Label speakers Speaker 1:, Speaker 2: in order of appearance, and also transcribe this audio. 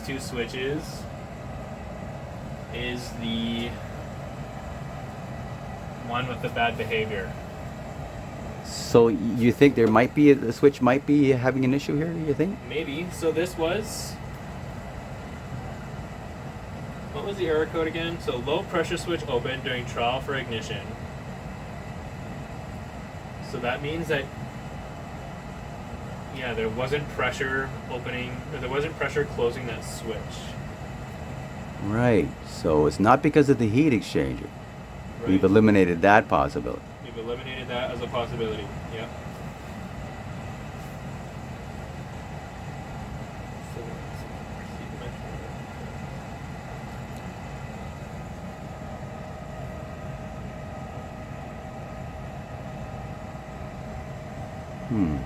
Speaker 1: two switches is the one with the bad behavior.
Speaker 2: So you think there might be the switch might be having an issue here? You think?
Speaker 1: Maybe. So this was, what was the error code again? So low pressure switch open during trial for ignition. So that means that, yeah, there wasn't pressure opening, or there wasn't pressure closing that switch.
Speaker 2: Right. So it's not because of the heat exchanger.
Speaker 1: Right.
Speaker 2: We've eliminated that possibility.
Speaker 1: We've eliminated that as a possibility. Yep.
Speaker 2: Hmm.